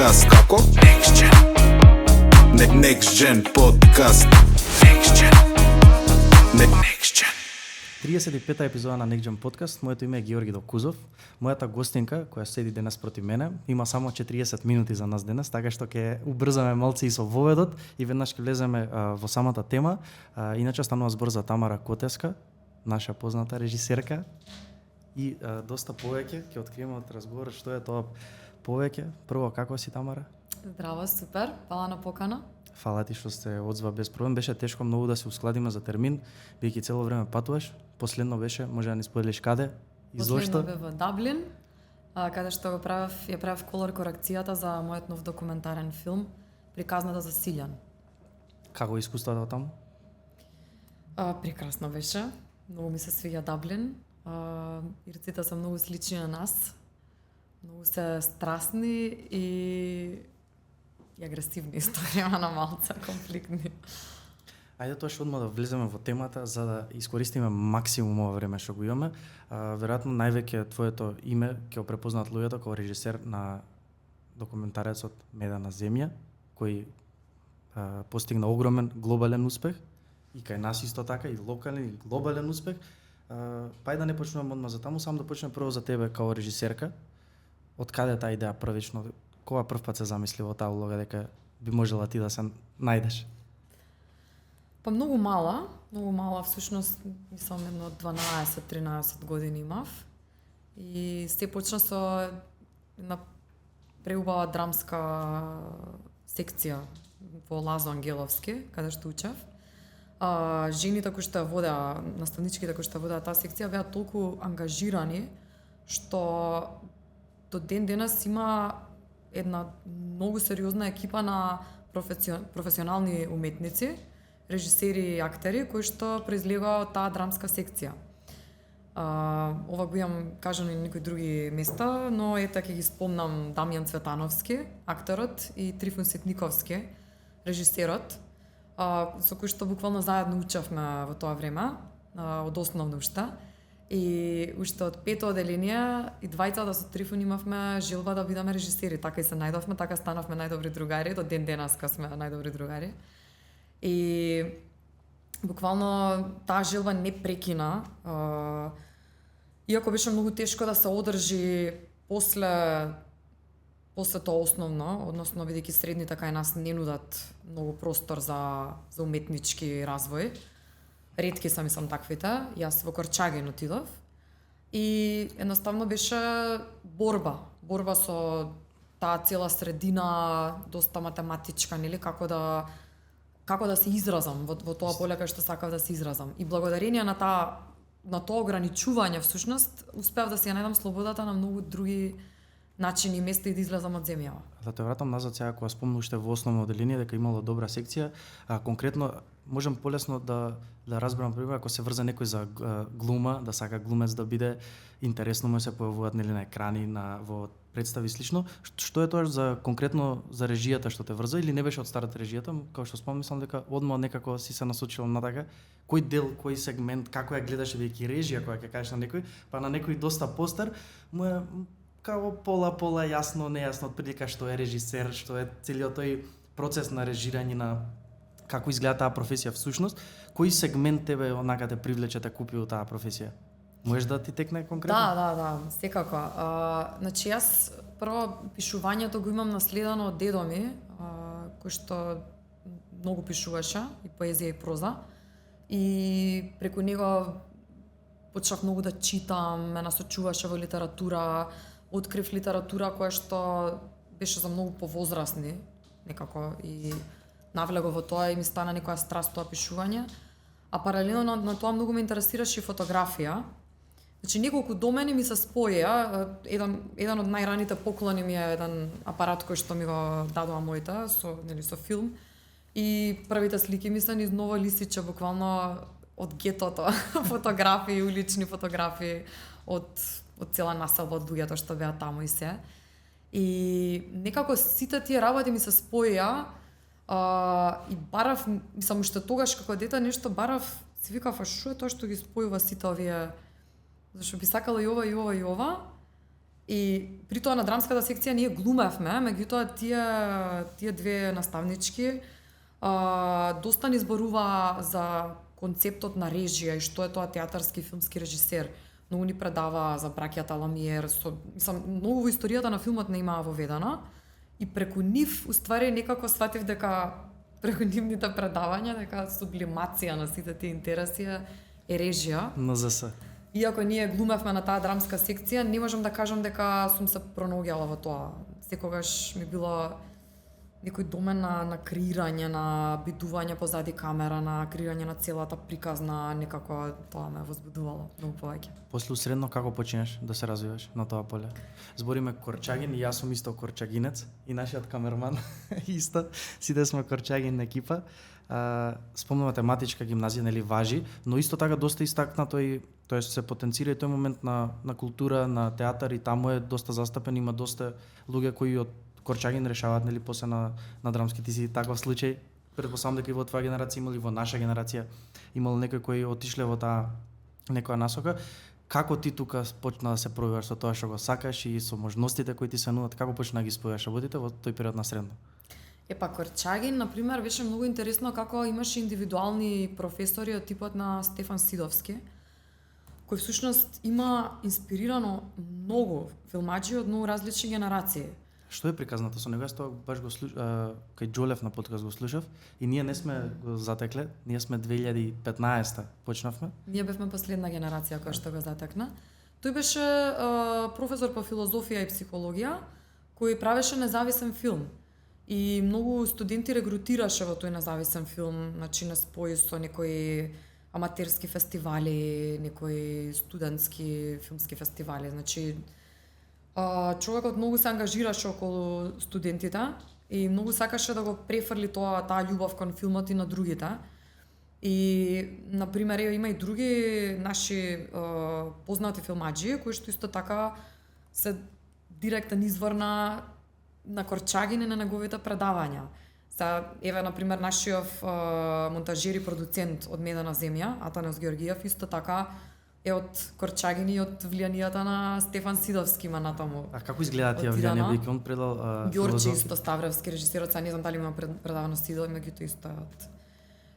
подкаст. Како? Next Gen. Next Gen подкаст. Next Gen. Next Gen. 35-та епизода на Next Gen подкаст. Моето име е Георги Докузов. Мојата гостинка, која седи денес проти мене, има само 40 минути за нас денес, така што ќе убрзаме малце и со воведот и веднаш ќе влеземе во самата тема. Иначе станува збор за Тамара Котевска, наша позната режисерка. И доста повеќе ќе откриеме од разговорот што е тоа повеќе. Прво, како си, Тамара? Здраво, супер. Фала на покана. Фала ти што се одзва без проблем. Беше тешко многу да се ускладиме за термин, бидејќи цело време патуваш. Последно беше, може да ни споделиш каде и зошто? Последно бе во Даблин, каде што ја правев колор корекцијата за мојот нов документарен филм Приказната за Силјан. Како искуството таму? Прекрасно беше. Многу ми се свиѓа Даблин. Ирците се многу слични на нас. Многу се страстни и агресивни исто време на малце конфликтни. Ајде тоа што одма да влеземе во темата за да искористиме максимум ова време што го имаме. Веројатно највеќе твоето име ќе го препознаат луѓето како режисер на документарецот Медена земја, кој постигна огромен глобален успех и кај нас исто така и локален и глобален успех. Па да не почнувам одма за таму, само да почнем прво за тебе како режисерка. Од каде таа идеја првично? Кога прв пат се замисли во таа улога дека би можела ти да се најдеш? Па многу мала, всушност, мислам едно 12-13 години имав. И се почна со една преубава драмска секција во Лазо Ангеловски, каде што учев. Жените кои што ја водеа, наставничките кои што ја водеа таа секција беа толку ангажирани што до ден денес има една многу сериозна екипа на професионални уметници, режисери и актери кои што произлегува од таа драмска секција. Ова го имам кажано и на некои други места, но ета ќе ги спомнам Дамјан Цветановски, акторот, и Трифун Ситниковски, режисерот, со кој што буквално заедно учевме во тоа време, од основно уште. И уште од пето оделение и двајцата со Трифун имавме желба да бидеме режисери. Така и се најдовме, така станавме најдобри другари, до ден денеска сме најдобри другари. И буквално таа желба не прекина. Иако беше многу тешко да се одржи после тоа основно, односно бидејќи средните кај нас не нудат многу простор за уметнички развој. Ретки се мислам таквите. Јас во Корчаген отидов и едноставно беше борба со таа цела средина, доста математичка, нели, како да се изразам во тоа поле кај што сакав да се изразам. И благодарение на тоа ограничување всушност успеав да си ја најдам слободата на многу други начини и места и да излезам од земјава. Да те вратам назад сега кога спомнав уште во основно оделение дека имало добра секција, конкретно можам полесно да разберам пример ако се врзе некој за глума, да сака глумец да биде интересно му се појавуваат нели на екрани, во представи слично. Што е тоа за конкретно за режијата што те врза или не беше од старата режијата, како што спомнам, мислам дека одма некако си се насочила на така. Кој дел, кој сегмент, како ја гледаше веќе режија кога ќе кажеш на некој, па на некој доста постар, му е како пола јасно, нејасно отприлика што е режисер, што е целиот тој процес на режирање на како изгледа таа професија всушност. Кој сегмент тебе онака те привлече те купи од таа професија? Можеш да ти текне конкретно? Да, секако. Значи јас прво пишувањето го имам наследено од дедо ми, кој што многу пишуваше и поезија и проза. И преку него почнав многу да читам, ме насочуваше во литература, открив литература која што беше за многу повозрасни некако и навлего во тоа и ми стана некоја страст тоа пишување. А паралелно на тоа многу ме интересираше и фотографија. Значи неколку домени ми се споја. Еден од најраните поклони ми е еден апарат кој што ми го дадоа моите со филм. И првите слики ми се низ ново лисиче буквално од гетото, фотографии, улични фотографии од цела населба од луѓето што беа таму и се. И некако сите тие работи ми се споја и барав, мислам уште тогаш како дете нешто барав, си викав, што е тоа што ги спојува сите овие, зашто би сакала и ова и ова и ова. И при тоа на драмската секција ние глумевме, меѓутоа тие две наставнички доста ни зборува за концептот на режија и што е тоа театарски филмски режисер. Многу ни предава за браќата Ламиер, многу во историјата на филмот не имаа воведена и преку нив уствари некако сватив дека преку нивните предавања дека сублимација на сите тие интереси е режија. НЗС. Иако ние глумевме на таа драмска секција, не можам да кажам дека сум се пронаоѓала во тоа. Секогаш ми било некој домен на креирање, на бидување позади камера, на креирање на целата приказна, некако тоа ме возбудувало многу повеќе. После средно како почнеш да се развиваш на тоа поле? Збориме Корчагин и јас сум исто корчагинец и нашиот камерман исто, сите сме Корчагин екипа. Спомнува тематичка гимназија нели важи, но исто така доста истакнато и тоест се потенцира и тој момент на култура, на театар и таму е доста застапен, има доста луѓе кои од Корчагин решаваат нели после на драмски. Ти си таков случај? Претпоставам дека и во твоја генерација имали, во наша генерација имало некои кои отишле во таа некоја насока. Како ти тука почна да се проявуваш со тоа што го сакаш и со можностите кои ти се нудат, како почна да ги спојаш работите во тој период на средно? Корчагин, например, беше многу интересно како имаше индивидуални професори од типот на Стефан Сидовски, кој всушност има инспирирано многу филмаџи од многу различни генерации. Што е приказната со него? Јас тоа баш го кај Џолев на подкаст го слушав и ние не сме го затекле, ние сме 2015 почнавме. Ние бевме последна генерација која што го затекна. Тој беше професор по филозофија и психологија, кој правеше независен филм. И многу студенти регрутираше во тој независен филм, значи на спој со некои аматерски фестивали, некои студентски филмски фестивали, значи човекот многу се ангажираше околу студентите и многу сакаше да го префрли таа љубов кон филмот и на другите. И на пример има и други наши познати филмаџи кои што исто така се директен извор на Корчагин и на неговите предавања. Еве на пример нашиот монтажер и продуцент од Медена земја, Атанас Георгиев, исто така е од Корчагин и од влијанијата на Стефан Сидовски има натаму. А како изгледа тие влијанија, бидејќи он предал Ѓорче исто Ставревски режисерот, не знам дали има предавано Сидов, меѓутоа исто е од.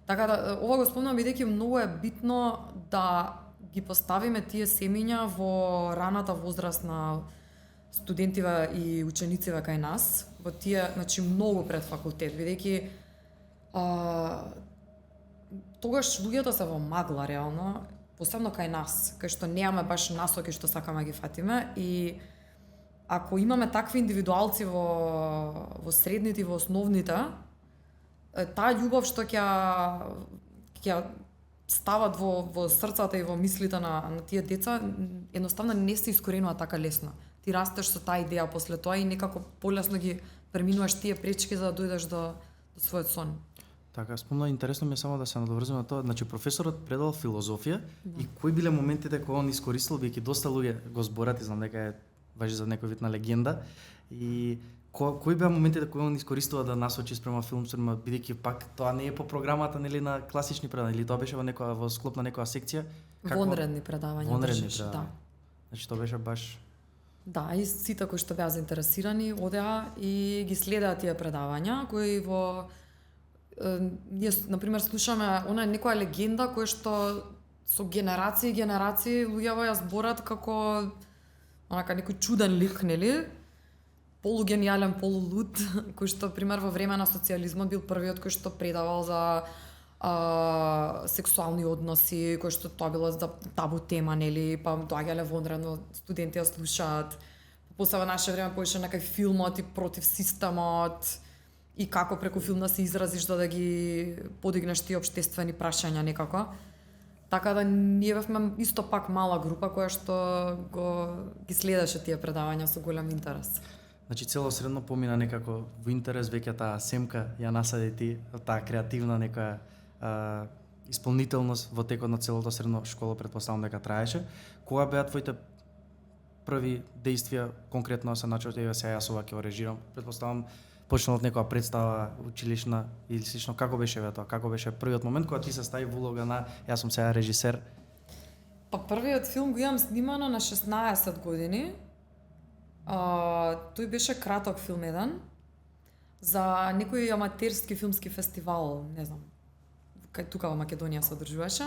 Така да ова го спомнам бидејќи многу е битно да ги поставиме тие семиња во раната возраст на студентиве и ученициве кај нас, во тие, значи многу пред факултет, бидејќи тогаш луѓето се во магла реално, посебно кај нас, кај што немаме баш насоки што сакаме да ги фатиме и ако имаме такви индивидуалци во средните и во основните, таа љубов што ќе стават во срцата и во мислите на тие деца, едноставно не се искоренува така лесно. Ти растеш со таа идеја после тоа и некако полесно ги преминуваш тие пречки за да дојдеш до својот сон. Така, спомна, интересно ми е само да се надоврзам на тоа. Значи професорот предал филозофија и кои биле моментите кога он искористил, бидејќи доста луѓе го зборат и знам дека е важи за некој вид на легенда, и кои беа моментите кои он искористува да насочи спрема филм, бидејќи пак тоа не е по програмата нели на класични предавања, или тоа беше во склоп на некоја секција? Вонредни предавања. Да. Значи тоа беше баш. Да, и сите кои што беа заинтересирани одеа и ги следеа тие предавања кои ние на пример слушаме она некоја легенда која што со генерации и генерации луѓе ја зборат како онака некој чуден лик, нели? Полугениален, полулуд, кој што пример во време на социјализмот бил првиот кој што предавал за сексуални односи, кој што тоа било за табу тема, нели? Па доаѓале вонредно студенти ја слушаат. После во наше време поише некај филмот и против системот и како преку филм да се изразиш да ги подигнеш тие општествени прашања некако. Така да ние бевме исто пак мала група која што ги следеше тие предавања со голем интерес. Значи цело средно помина некако во интерес, веќе таа семка ја насади ти, таа креативна некоја исполнителност во текот на целото средно школа, претпоставам дека траеше. Кога беа твоите први действија конкретно се начнат, еве сега јас ова ќе го режирам, претпоставам почнал од некоја представа училишна или слично, како беше тоа? Како беше првиот момент кога ти се стави во улога на јас сум сега режисер? Па првиот филм го имам снимано на 16 години Тој беше краток филм еден за некој аматерски филмски фестивал, не знам, кај тука во Македонија се одржуваше.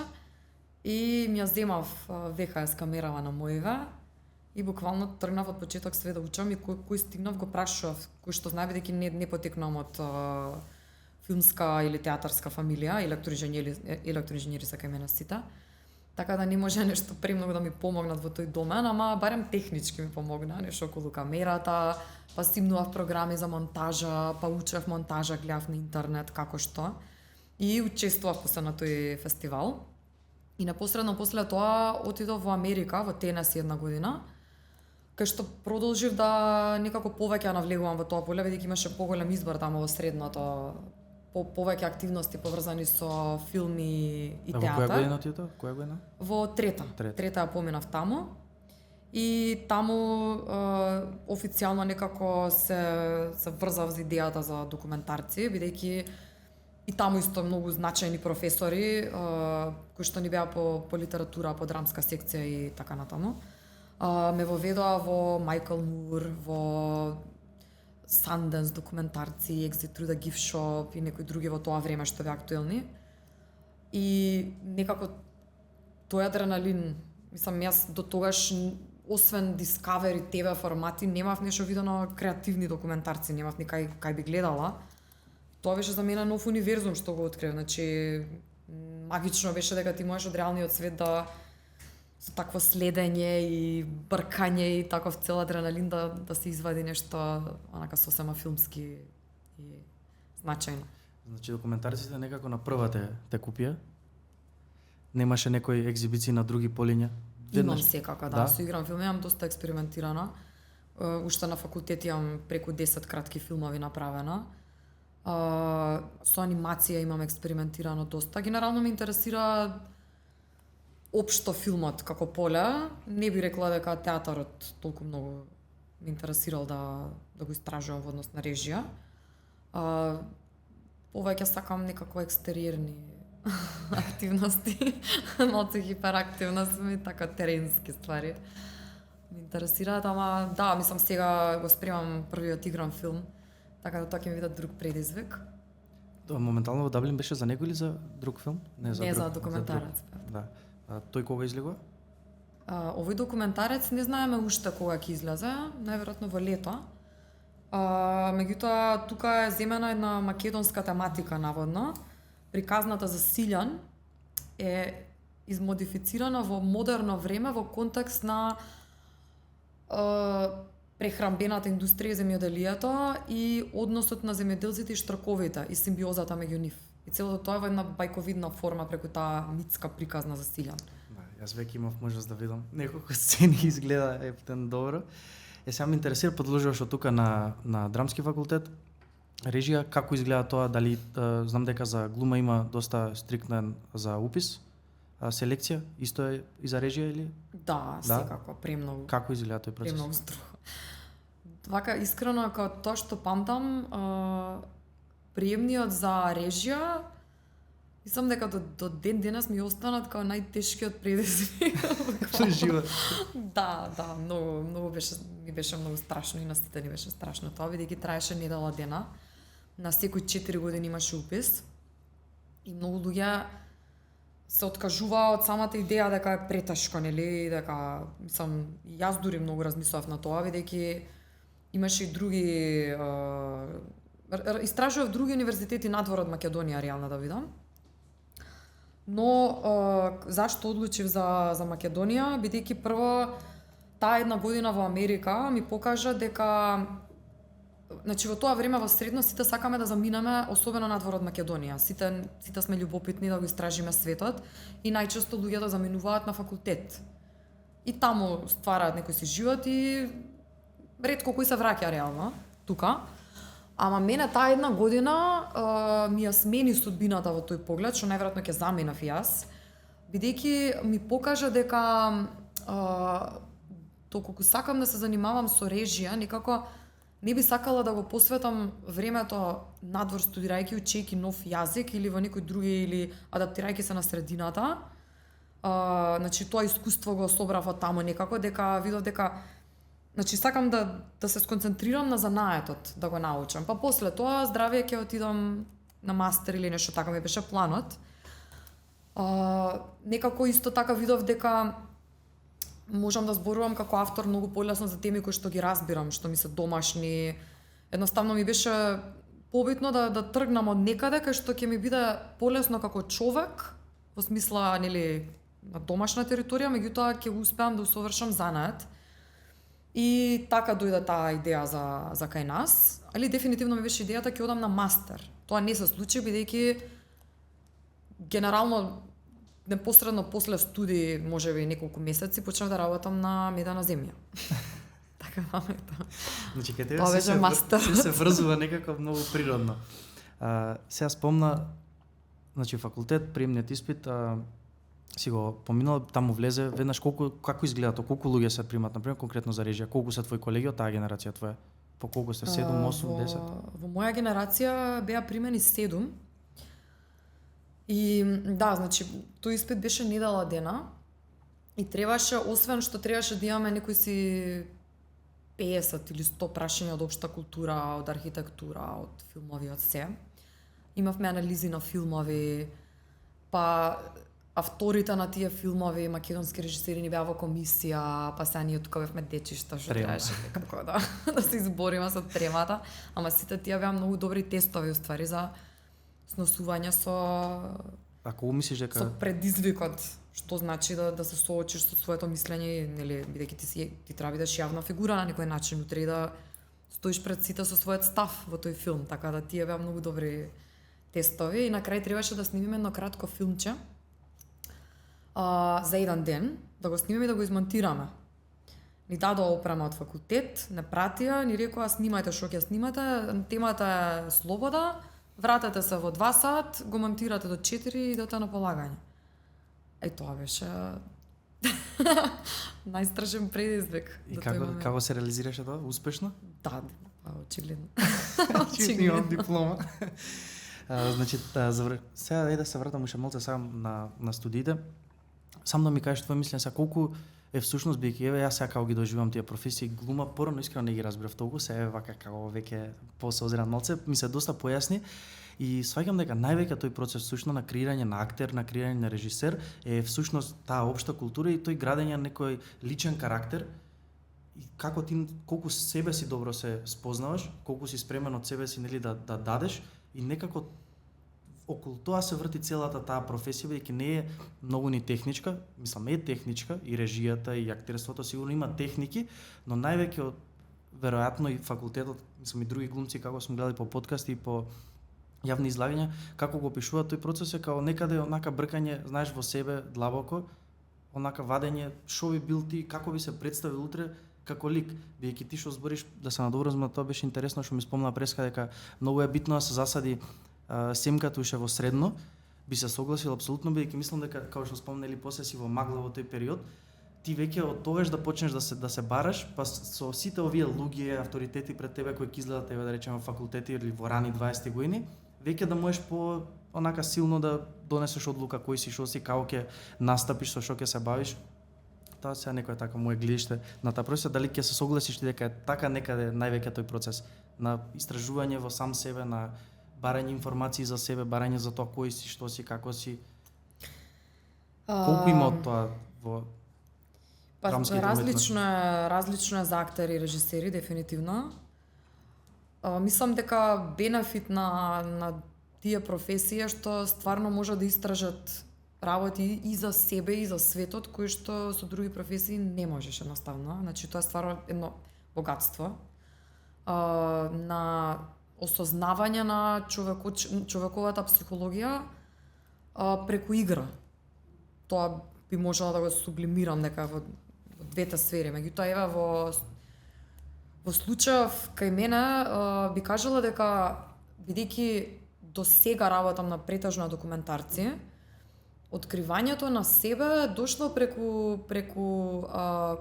И ми ја земав ВХС камерава на мојве и буквално тргнав од почеток све да учам и кој стигнав го прашував, кој што знае бидејќи не потекнам од филмска или театарска фамилија, електроинженери се кај мене сите. Така да не може нешто премногу да ми помогнат во тој домен, ама барем технички ми помогна, нешто околу камерата, па симнував програми за монтажа, па учев монтажа, гледав на интернет како што. И учествував после на тој фестивал. И непосредно после тоа отидов во Америка, во Тенеси една година, кај што продолжив да некако повеќе навлегувам во тоа поле, бидејќи имаше поголем избор таму во средното, повеќе активности поврзани со филми и театар. Во која година отидов? Која година? Во трета ја поминав таму. И таму официјално некако се врзав за идејата за документарци, бидејќи и таму исто многу значајни професори кои што ни беа по литература, по драмска секција и така натаму. Ме воведоа во Майкл Мур, во Sundance документарци, Exit Through the Gift Shop и некои други во тоа време што беа актуелни. И некако тој адреналин, мислам, јас до тогаш освен Discovery TV формати немав нешто видено креативни документарци, немав ни кај би гледала. Тоа беше за мене нов универзум што го открив, значи магично беше дека ти можеш од реалниот свет да со такво следење и бркање и таков цел адреналин да се извади нешто онака сосема филмски и значајно. Значи документарците некако на прва те купија? Немаше некои екзибиции на други полиња? Имам секако, да. Со играм филми, имам доста експериментирано. Уште на факултет имам преку 10 кратки филмови направено. Со анимација имам експериментирано доста. Генерално ме интересира општо филмот како поле. Не би рекла дека театарот толку многу ме интересирал да го истражувам во однос на режија. Повеќе сакам некако екстериерни активности, малку хиперактивна сум и така теренски ствари. Ме интересираат, ама да, мислам сега го спремам првиот игран филм, така да тоа ќе ми видат друг предизвик. Моментално во Даблин беше за него или за друг филм? Не за документарец. Да. Тој кога излегува? Овој документарец не знаеме уште кога ќе излезе, најверојатно во лето. Меѓутоа тука е земена една македонска тематика наводно. Приказната за Силјан е измодифицирана во модерно време во контекст на прехранбената индустрија и земјоделието и односот на земјоделците и штрковите и симбиозата меѓу нив. И целото тоа е во една бајковидна форма преку таа митска приказна за Силјан. Да, јас веќе имав можност да видам неколку сцени, изгледа ептен добро. Сега ме интересира, продолжуваш од тука на драмски факултет. Режија, како изгледа тоа, дали знам дека за глума има доста стриктен за упис, селекција, исто е и за режија или? Да, секако, премногу. Како изгледа тој процес? Премногу строго. Вака, искрено, како тоа што памтам, приемниот за режија, мислам дека до ден денес ми останат како најтешкиот предизвик. Живот. Да, многу ми беше многу страшно и на сите ни беше страшно тоа, бидејќи траеше недела дена. На секој 4 години имаше упис. И многу луѓе се откажуваа од самата идеја дека е претешко, нели, дека, мислам, јас дури многу размислував на тоа, бидејќи имаше и други истражував други универзитети надвор од Македонија реално да видам. Но зашто одлучив за Македонија, бидејќи прво таа една година во Америка ми покажа дека значи во тоа време во средно сите сакаме да заминеме особено надвор од Македонија. Сите сме љубопитни да го истражиме светот и најчесто луѓето заминуваат на факултет. И таму ствараат некој си живот и ретко кој се враќа реално тука. Ама мене таа една година ми ја смени судбината во тој поглед, што најверојатно ќе заминав и јас, бидејќи ми покажа дека толку сакам да се занимавам со режија, некако не би сакала да го посветам времето надвор студирајќи, учејќи нов јазик или во некои други или адаптирајќи се на средината. Значи тоа искуство го собрав од таму некако, дека видов дека Значи сакам да се сконцентрирам на занаетот, да го научам. Па после тоа здравје ќе отидам на мастер или нешто така ми беше планот. Некако исто така видов дека можам да зборувам како автор многу полесно за теми кои што ги разбирам, што ми се домашни. Едноставно ми беше побитно да тргнам од некаде кај што ќе ми биде полесно како човек, во смисла, нели, на домашна територија, меѓутоа ќе успеам да усовршам занает. И така дојде таа идеја за кај нас, али дефинитивно ми беше идејата ќе одам на мастер. Тоа не се случи бидејќи генерално непосредно после студии, можеби неколку месеци, почнав да работам на Медена земја. Така памета. Значи кај тебе Тоа беше мастер. се врзува некако многу природно. Сега спомна, значи факултет, приемниот испит, си го поминал, таму влезе, веднаш како изгледа тоа, колку луѓе се примат, например, конкретно за режија, колку се твои колеги од таа генерација твоја? По колку сте, 7, 8, 10? Во моја генерација беа примени 7. И да, значи, тој испит беше недела дена и требаше, освен што требаше да имаме некои си 50 или 100 прашања од општа култура, од архитектура, од филмови, од се. Имавме анализи на филмови, па авторите на тие филмови, македонски режисери ни беа во комисија, па сега ние тука бевме дечишта, што требаше некако да се избориме со тремата, ама сите тие беа многу добри тестови уствари за сносување со Ако мислиш дека со предизвикот, што значи да се соочиш со своето мислење, нели, бидејќи ти треба да бидеш јавна фигура на некој начин, утре да стоиш пред сите со својот став во тој филм, така да тие беа многу добри тестови и на крај требаше да снимиме едно кратко филмче за еден ден, да го снимиме и да го измонтираме. Ни дадоа опрема од факултет, не пратија, ни рекоа снимајте што ќе снимате, темата е слобода, вратете се во 2 сат, го монтирате до 4 и идете на полагање. Тоа беше најстрашен предизвик. И како се реализираше тоа? Успешно? Да, очигледно. Очигледно имам диплома. Значи, сега да се вратам уште малце сега на студиите. Сам да ми кажеш твој мислење сега колку е всушност бидејќи еве јас сега како ги доживам тие професии, глума порано искрено не ги разбирав толку, се еве вака како веќе посозран малце, ми се доста појасни и сваќам дека највеќе тој процес всушност на креирање на актер, на креирање на режисер е всушност таа општа култура и тој градење на некој личен карактер и како ти колку себе си добро се спознаваш, колку си спремен од себе си нели да дадеш и некако околу тоа се врти целата таа професија, бидејќи не е многу ни техничка, мислам е техничка и режијата и актерството сигурно има техники, но највеќе од веројатно и факултетот, мислам и други глумци како сум гледали по подкасти и по јавни излагања, како го опишуваат тој процес е како некаде онака бркање, знаеш, во себе длабоко, онака вадење шо би бил ти, како би се представил утре како лик, бидејќи ти што збориш, да се надоврзам, тоа беше интересно што ми спомна преска дека многу е битно да се засади семката уште во средно, би се согласил апсолутно, бидејќи мислам дека како што спомнели после си во магла во тој период, ти веќе од тогаш да почнеш да се бараш, па со сите овие луѓе, авторитети пред тебе кои ќе изгледат тебе да речеме во факултети или во рани 20 години, веќе да можеш по онака силно да донесеш одлука кој си, што си, како ќе настапиш, со што ќе се бавиш. Тоа сега некој така моје гледиште на таа професија, дали ќе се согласиш ти дека е така некаде највеќе тој процес на истражување во сам себе, на барање информации за себе, барање за тоа кој си, што си, како си. Колку има од тоа во драмските уметности? Различно е за актери и режисери, дефинитивно. Мислам дека бенефит на тие професии е што стварно може да истражат работи и за себе и за светот кои што со други професии не можеш едноставно. Значи тоа е стварно едно богатство на осознавање на човековата психологија преку игра. Тоа би можела да го сублимирам нека во двете сфери. Меѓутоа еве во случајов кај мене би кажала дека бидејќи до сега работам на претежно документарци, откривањето на себе дошло преку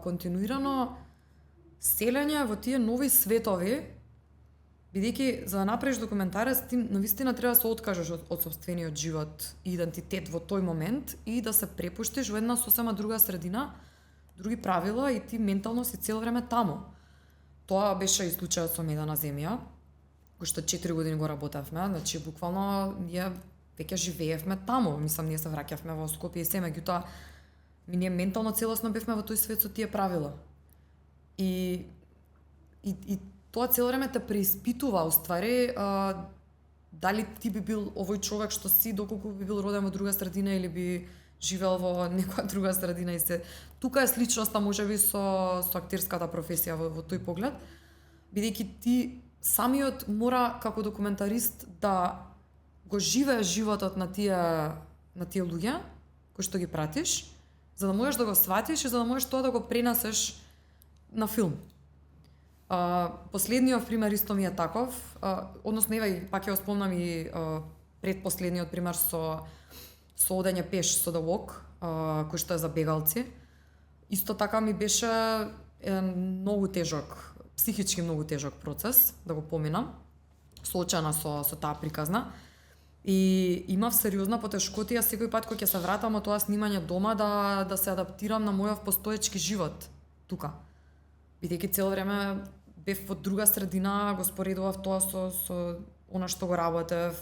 континуирано селење во тие нови светови. Бидејќи за да направиш документарец ти навистина треба да се откажеш од сопствениот живот и идентитет во тој момент и да се препуштиш во една сосема друга средина, други правила и ти ментално си цел време таму. тоа беше и случајот со Медена земја, кој што 4 години го работевме, значи буквално ние веќе живеевме таму, мислам ние се враќавме во Скопје и се, меѓутоа ние ментално целосно бевме во тој свет со тие правила. И тоа цело време те преиспитува уствари дали ти би бил овој човек што си доколку би бил роден во друга средина или би живеел во некоја друга средина и се. Тука е сличноста можеби со актерската професија во тој поглед, бидејќи ти самиот мора како документарист да го живееш животот на тие луѓе кои што ги пратиш, за да можеш да го сватиш и за да можеш тоа да го пренесеш на филм. Последниот пример исто ми е таков, односно еве пак ја спомнам и предпоследниот пример со одење пеш со The Walk, кој што е за бегалци. Исто така ми беше многу тежок, психички многу тежок процес да го поминам, соочена со таа приказна. И имав сериозна потешкотија секој пат кога ќе се вратам од тоа снимање дома да се адаптирам на мојов постоечки живот тука. Бидејќи цело време бев во друга средина, го споредував тоа со она што го работев.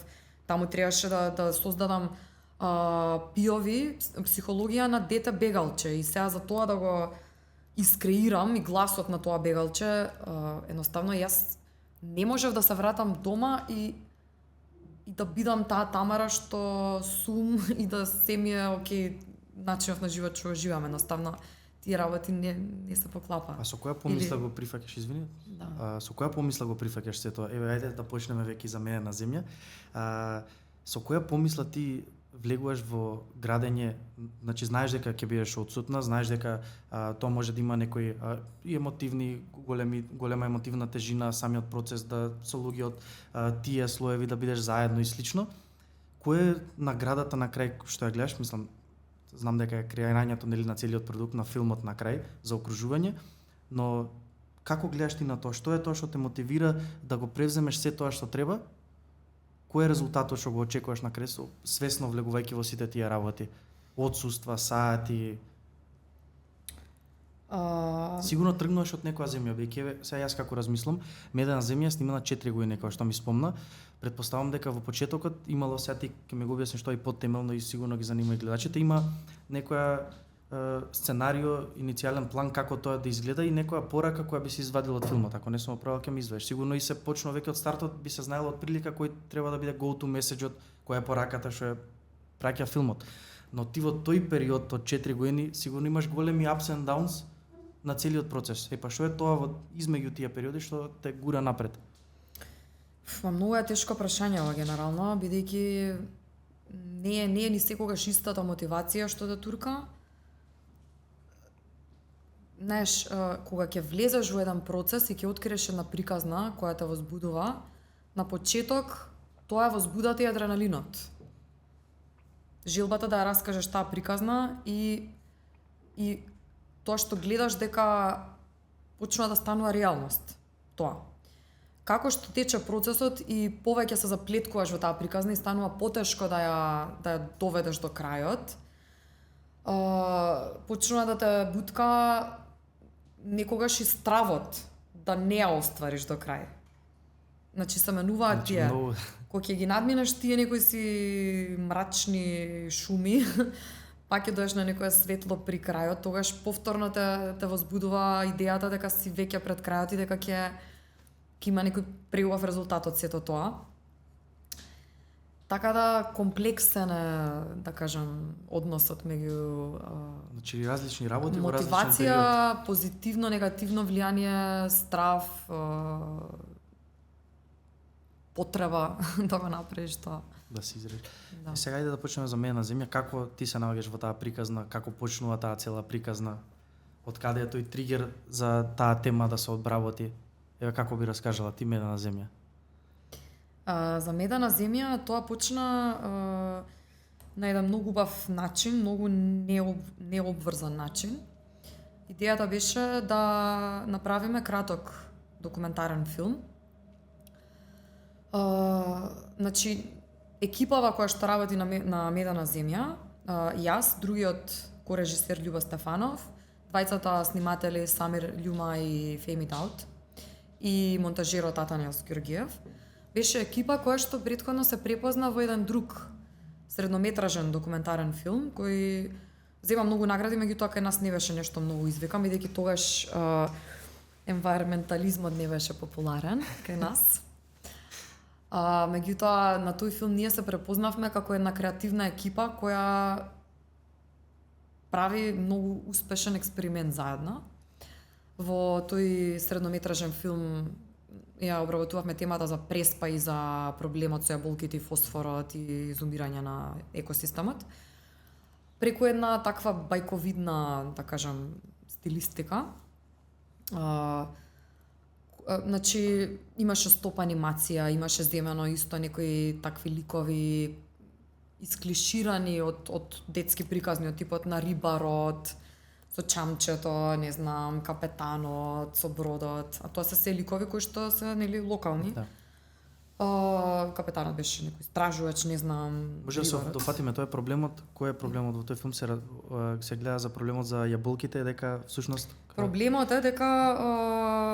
Таму требаше да создадам POV, психологија на дете бегалче и сега за тоа да го искреирам и гласот на тоа бегалче, едноставно јас не можев да се вратам дома и да бидам таа Тамара што сум и да се ми е окей начинов на живот што го живеам, едноставно тие работи не се поклапа. А со која помисла го прифаќаш, извини? Да. Со која помисла го прифаќаш се тоа? Еве, ајде да почнеме веќе за Медена земја. Со која помисла ти влегуваш во градење, значи знаеш дека ќе бидеш отсутна, знаеш дека тоа може да има некои и емотивни, голема емотивна тежина, самиот процес да со луѓе од тие слоеви да бидеш заедно и слично. Кој е наградата на крај што ја гледаш? Мислам, знам дека е креирањето нели на целиот продукт на филмот на крај за окружување, но како гледаш ти на тоа? Што е тоа што те мотивира да го превземеш се тоа што треба? Кој е резултатот што го очекуваш на крај, свесно влегувајќи во сите тие работи? Отсуства, сати? Сигурно тргнуваш од некоја земја, бејќи сега јас како размислам, Медена земја снимана 4 години, како што ми спомна. Претпоставам дека во почетокот имало, сега ти ќе ме го објасниш тоа и поттемелно и сигурно ги занима и гледачите, има некоја сценарио, иницијален план како тоа да изгледа и некоја порака која би се извадила од филмот, ако не сум оправил ќе ми извадиш. Сигурно и се почна веќе од стартот би се знаело од прилика кој треба да биде go to message-от, која е пораката што е праќа филмот. Но ти во тој период од 4 години сигурно имаш големи ups and downs на целиот процес. Па што е тоа измеѓу тие периоди што те гура напред? Многу е тешко прашање ова генерално, бидејќи не е ни секогаш истата мотивација што да турка. Знаеш, кога ќе влезеш во еден процес и ќе откриеш една приказна која те возбудува, на почеток тоа е возбудата и адреналинот. Желбата да ја раскажеш таа приказна и тоа што гледаш дека почнува да станува реалност. Тоа. Како што тече процесот и повеќе се заплеткуваш во таа приказна и станува потешко да ја доведеш до крајот, почнува да те бутка некогаш и стравот да не ја оствариш до крај. Значи се менуваат тие. Кога ќе ги надминеш тие некои си мрачни шуми, пак ќе доеш на некоја светло при крајот, тогаш повторно те возбудува идејата дека си веќе пред крајот и дека ќе има некој преубав резултат од сето тоа. Така да комплексен е, да кажам, односот меѓу значи различни работи во различен период. Мотивација, позитивно, негативно влијание, страв, потреба да го направиш тоа. Да се изреш. Да. Сега ајде да почнеме за Медена земја. Како ти се наоѓаш во таа приказна? Како почнува таа цела приказна? Од каде е тој тригер за таа тема да се одбработи? Еве како би раскажала ти Медена земја? За Медена земја тоа почна на еден многу убав начин, многу необврзан начин. Идејата беше да направиме краток документарен филм. Значи, екипава која што работи на Медена земја, јас, другиот корежисер Љубо Стефанов, двајцата сниматели Самир Љума и Феми Даут, и монтажерот Атанас Георгиев. Беше екипа која што претходно се препозна во еден друг среднометражен документарен филм кој зема многу награди, меѓутоа кај нас не беше нешто многу извикан, бидејќи тогаш енвајрментализмот не беше популарен кај нас. Меѓутоа на тој филм ние се препознавме како една креативна екипа која прави многу успешен експеримент заедно. Во тој среднометражен филм ја обработувавме темата за преспа и за проблемот со јаболките и фосфорот и изумирање на екосистемот. Преку една таква бајковидна, да кажам, стилистика. Значи, имаше стоп анимација, имаше земено исто некои такви ликови исклиширани од детски приказни, од типот на рибарот, со чамчето, не знам, капетанот, со бродот. А тоа се ликови кои што се нели локални. Да. Капетанот беше некој стражувач, не знам. Може да се дофатиме, тоа е проблемот. Кој е проблемот во тој филм? Се гледа за проблемот за јаболките, дека всушност проблемот е дека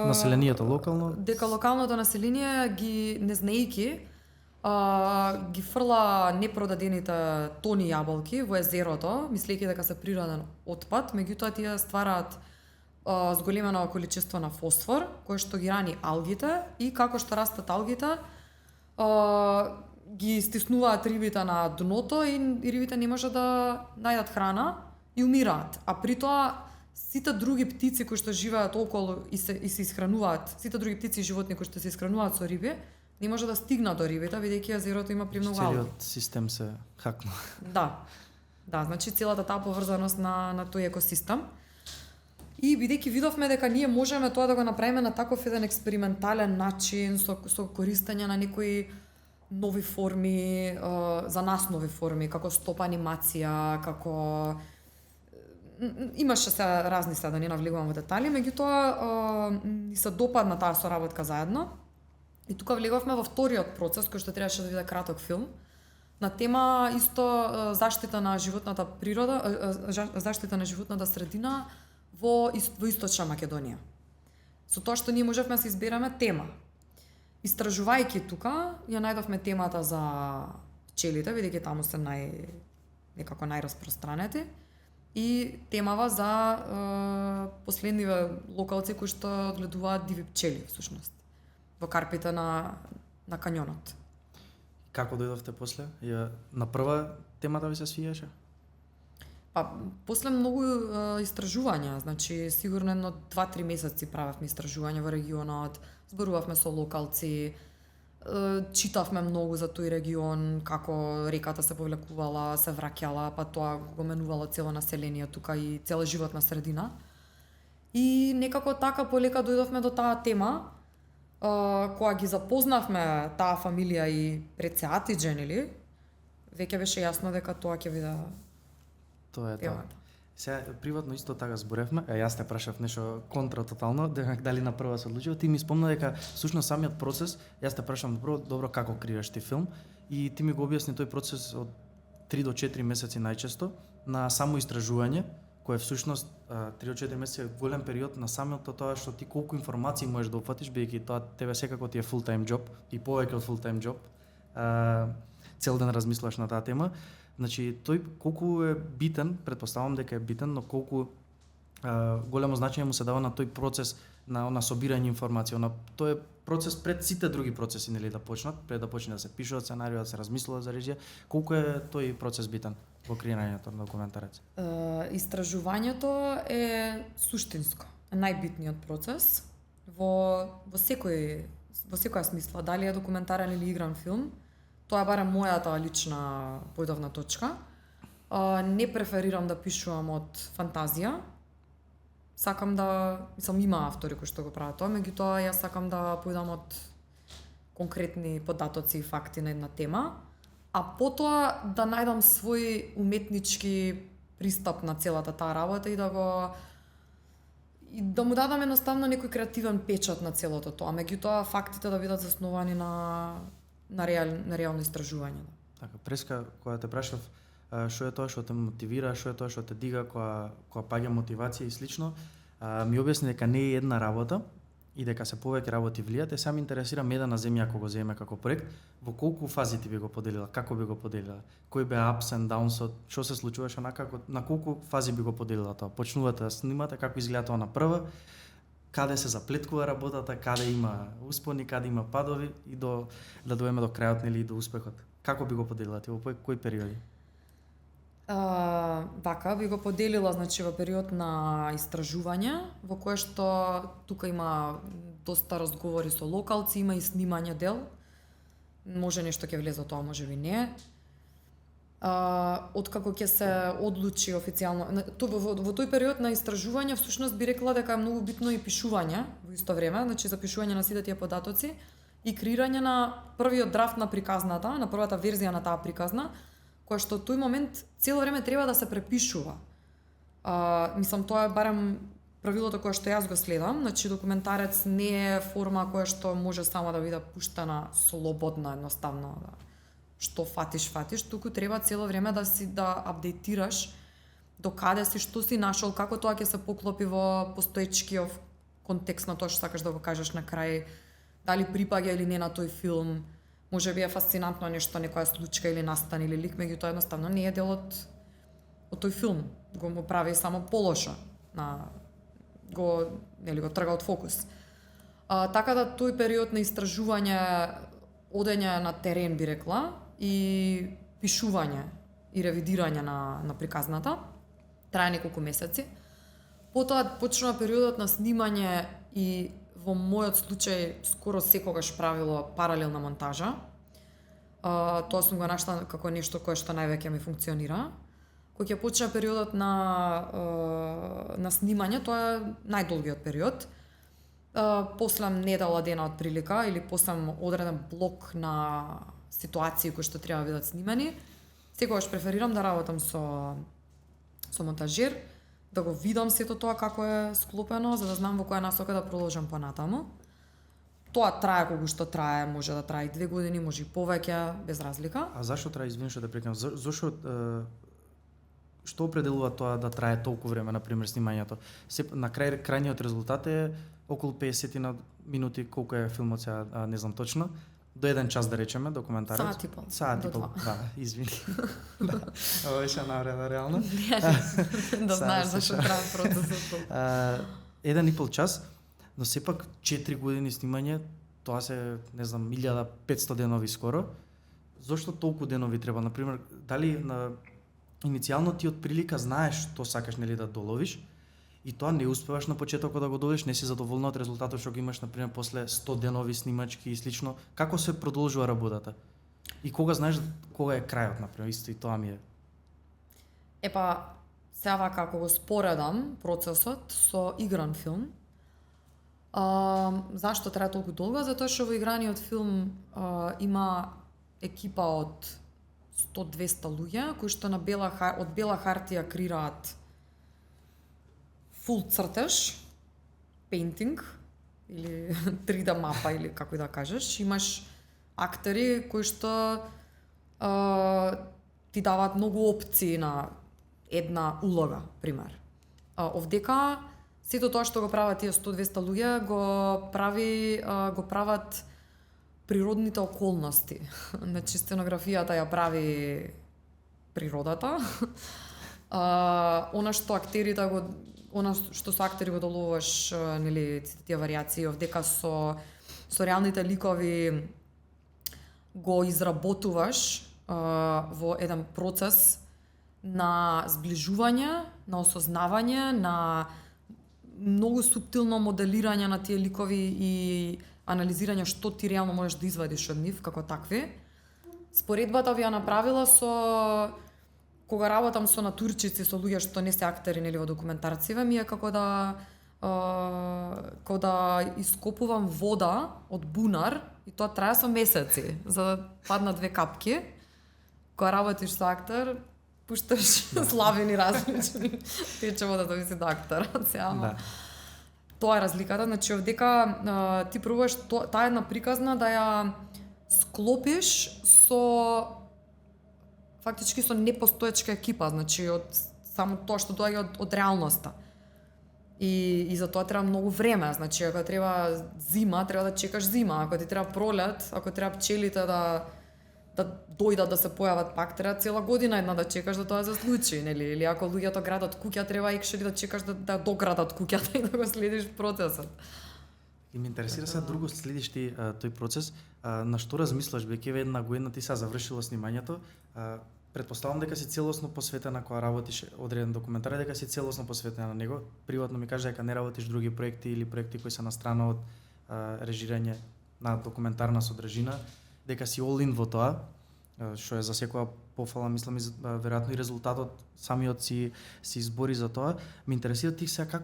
населението локално, дека локалното население ги не знаејќи ги фрла непродадените тони јаболки во езерото, мислејќи дека се природен отпад, меѓутоа тие ствараат зголемено количество на фосфор, кој што ги рани алгите и како што растат алгите, ги стиснуваат рибите на дното и рибите не можат да најдат храна и умираат. А при тоа сите други птици кои што живеат околу и се исхрануваат, сите други птици и животни кои што се исхрануваат со риби, не може да стигнат до рибите, бидејќи езерото има премногу алги. целиот систем се хакна. Да. Да, значи целата таа поврзаност на тој екосистем. И бидејќи видовме дека ние можеме тоа да го направиме на таков еден експериментален начин со користење на некои нови форми, за нас нови форми, како стоп анимација, како имаше се разни, да не навлегувам во детали, меѓутоа ни се допадна таа соработка заедно. И тука влеговме во вториот процес кој што требаше да биде краток филм на тема исто заштита на животната природа, заштита на животната средина во Источна Македонија. Со тоа што ние можевме да се избереме тема. Истражувајќи тука, ја најдовме темата за пчелите, бидејќи таму се некако најраспространети, и темава за последниве локалци кои што одгледуваат диви пчели, всушност, во карпите на кањонот. Како дојдовте после? На прва темата ви се свиеше? Па, после многу истражувања, значи сигурно едно 2-3 месеци правевме истражувања во регионот, зборувавме со локалци, читавме многу за тој регион, како реката се повлекувала, се враќала, па тоа го менувало цело население тука и цела животна средина. И некако така полека дојдовме до таа тема, која ги запознавме таа фамилија и пред се Атиџен, или веќе беше јасно дека тоа ќе биде Тоа е тоа. темата. Сега приватно исто така зборевме, јас те прашав нешто контра тотално, дали на прва се одлучил, ти ми спомна дека всушност самиот процес, јас те прашам добро како креираш ти филм и ти ми го објасни тој процес од 3 до 4 месеци најчесто на само истражување, кое всушност 3 до 4 месеци е голем период на самото тоа што ти колку информации можеш да опфатиш, бидејќи тоа тебе секако ти е full time job и повеќе од full time job. Цел ден размислуваш на таа тема. Значи, тој колку е битен, предпоставам дека е битен, но колку големо значење му се дава на тој процес на собирање информација. Тој е процес пред сите други процеси, нели, да почнат, пред да почне да се пишува сценарио, да се размислува за режија. Колку е тој процес битен во креирањето на документарец? Истражувањето е суштинско, е најбитниот процес во секоја смисла, дали е документарен или игран филм. Тоа е барем мојата лична појдовна точка. Не преферирам да пишувам од фантазија. Сакам има автори кои што го прават тоа, меѓутоа јас сакам да појдам од конкретни податоци и факти на една тема, а потоа да најдам свој уметнички пристап на целата таа работа и да му дадам едноставно некој креативен печат на целото тоа, меѓутоа фактите да бидат засновани на реално истражување. Така, преска кога те прашав што е тоа што те мотивира, што е тоа што те дига кога паѓа мотивација и слично, ми објасни дека не е една работа, и дека се повеќе работи влијат, само интересира Меда на земја ако го земе како проект, во колку фази ти би го поделила, како би го поделила, кој беа ups and downs, што се случуваше на колку фази би го поделила тоа. Почнувате да снимате, како изгледа тоа на прва, каде се заплеткува работата, каде има успони, каде има падови и да доеме до крајот нели и до успехот. Како би го поделила ти во кои периоди? Вака би го поделила, значи во период на истражување, во кое што тука има доста разговори со локалци, има и снимање дел. Може нешто ќе влезе тоа, може би не. Откако ќе се одлучи официјално, во тој период на истражување всушност би рекла дека е многу битно и пишување во исто време, значи запишување на сите тие податоци и креирање на првиот драфт на приказната, на првата верзија на таа приказна, која што тој момент цело време треба да се препишува. Мислам, тоа е барем правилото кое што јас го следам, значи документарец не е форма која што може само да биде пуштена слободно, едноставно, што фатиш, туку треба цело време да апдейтираш до каде си, што си нашол, како тоа ќе се поклопи во постоечкиот контекст на тоа што сакаш да го кажеш на крај, дали припаѓа или не на тој филм. Може би е фасцинантно нешто, некоја случка или настан или лик, меѓутоа едноставно не е дел од тој филм. Го му прави само полошо, го трга од фокус. Така да тој период на истражување, одење на терен би рекла, и пишување и ревидирање на приказната трае неколку месеци. Потоа почнува периодот на снимање и во мојот случај скоро секогаш правило паралелна монтажа. Тоа сум го нашла како нешто кое што највеќе ми функционира. Кога ќе почне периодот на снимање, тоа е најдолгиот период. После недела дена од прилика или после одреден блок на ситуации кои што треба да бидат снимани, секогаш преферирам да работам со монтажер, да го видам сето тоа како е склопено, за да знам во која насока да продолжам понатаму. Тоа трае колку што трае, може да трае и 2 години, може и повеќе, без разлика. А зашто трае, извини што те прекинав, зашто што определува тоа да трае толку време, например, снимањето? На крајниот резултат е околу 50 минути, колку е филмот сега, не знам точно, до 1 час да речеме, документарец. Саат и пол. Да, извини. Да, ова беше навреда реално. Да знаеш зашто трае процесот. 1,5 час, но сепак 4 години снимање, тоа се, не знам, 1500 денови скоро. Зошто толку денови треба? Например, дали иницијално ти од прилика знаеш што сакаш нели да доловиш и тоа не успеваш на почетокот да го доловиш, не си задоволна од резултатот што го имаш например после 100 денови снимачки и слично. Како се продолжува работата? И кога знаеш кога е крајот, например, исто и тоа ми е. Сега вака ако го споредам процесот со игран филм, зашто трае толку долго? Затоа што во играниот филм има екипа од 100-200 луѓе кои што од бела хартија креираат фул цртеж, пейнтинг или 3D мапа или како и да кажеш. Имаш актери кои што ти даваат многу опции на една улога, пример. Овдека сето тоа што го прават тие 100-200 луѓе го прават природните околности. Значи сценографијата ја прави природата. Она што со актери го доловуваш, нели, тие варијации овдека со реалните ликови го изработуваш во еден процес на зближување, на осознавање, на многу суптилно моделирање на тие ликови и анализирање што ти реално можеш да извадиш од нив како такви. Споредбата ви ја направила кога работам со натурчици, со луѓе што не се актери нели во документарциве, ми е како да ископувам вода од бунар и тоа трае со месеци за да паднат 2 капки. Кога работиш со актер, пушташ славини различни, тече водата ви си до актерот. Да. Тоа е разликата, значи овдека ти пробуваш таа една приказна да ја склопиш со фактички со непостоечка екипа, значи од само тоа што доаѓа од реалноста. И за тоа треба многу време, значи ако треба зима, треба да чекаш зима, ако ти треба пролет, ако треба пчелите да дојдат да се појават пак, треба цела година една да чекаш да тоа се случи, нели? Или ако луѓето градат куќа, треба екшери да чекаш да доградат куќата и да го следиш процесот. И ме интересира се друго, следиш ти тој процес, на што размислаш, беќе една година ти се завршило снимањето, претпоставам дека си целосно посветена кога работиш одреден документар, дека си целосно посветена на него. Приватно ми кажа дека не работиш други проекти или проекти кои се настрана од режирање на документарна содржина, дека си all in во тоа, што е за секоја пофала, мислам, веројатно и резултатот самиот си избори за тоа. Ме интересира ти сега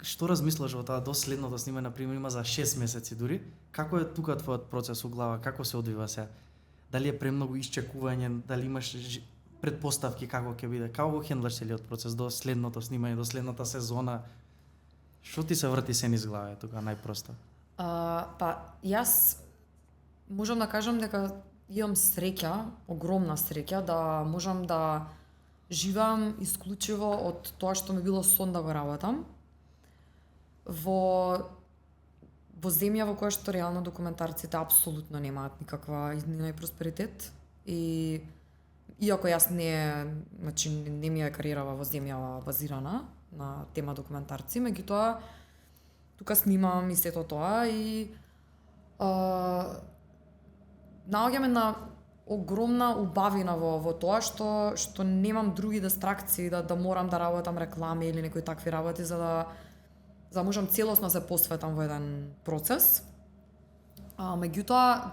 што размислаш во тоа до следното снимање, на пример, има за 6 месеци дури, како е тука твојот процес у глава, како се одвива сега? Дали е премногу исчекување, дали имаш предпоставки како ќе биде, како го хендлаш целиот процес до следното снимање, до следната сезона? Што ти се врти се низ глава тука најпросто? Па јас можам да кажам дека имам среќа, огромна среќа да можам да живеам исклучиво од тоа што ми било сон да го работам во земја во која што реално документарците апсолутно немаат никаква иднина и просперитет, и иако јас не ми е кариерава во земја базирана на тема документарци, меѓутоа тука снимам и сето тоа и наоѓаме на огромна убавина во тоа што немам други дистракции да морам да работам реклами или некои такви работи за да можам целосно да се посветам во еден процес. Меѓутоа,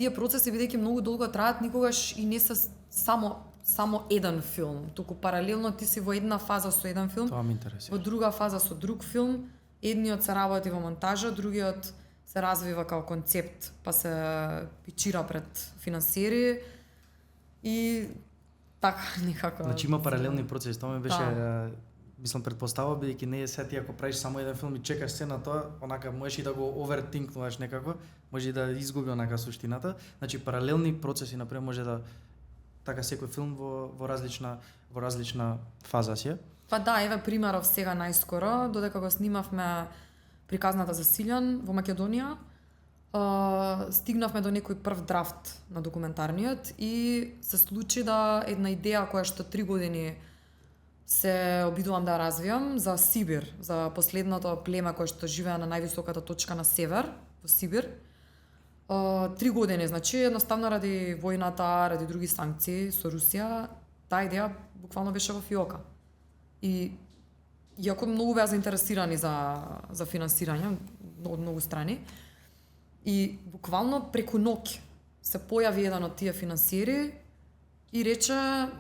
тие процеси, бидејќи многу долго траат, никогаш и не се само еден филм, туку паралелно ти си во една фаза со еден филм, Тоа ме интересира. во друга фаза со друг филм, едниот се работи во монтажа, другиот се развива како концепт, па се пичира пред финансиери и така некако. Значи има паралелни процеси, тоа ме беше мислам претпоставува, бидејќи не е се ти ако правиш само еден филм и чекаш се на тоа, онака можеш и да го овертинкнуваш некако, може и да изгуби онака суштината. Значи паралелни процеси например може да така секој филм во различна фаза си. Па да, еве примеров сега најскоро, додека го снимавме Приказната за Силјан во Македонија, стигнавме до некој прв драфт на документарниот и се случи да една идеја која што 3 години се обидувам да развијам за Сибир, за последното племе кое што живее на највисоката точка на север, во Сибир. 3 години, значи едноставно ради војната, ради други санкции со Русија, таа идеја буквално беше во фиока. И иако многу беа заинтересирани за финансирање од многу страни, и буквално преку ноќ се појави еден од тие финансиери и рече: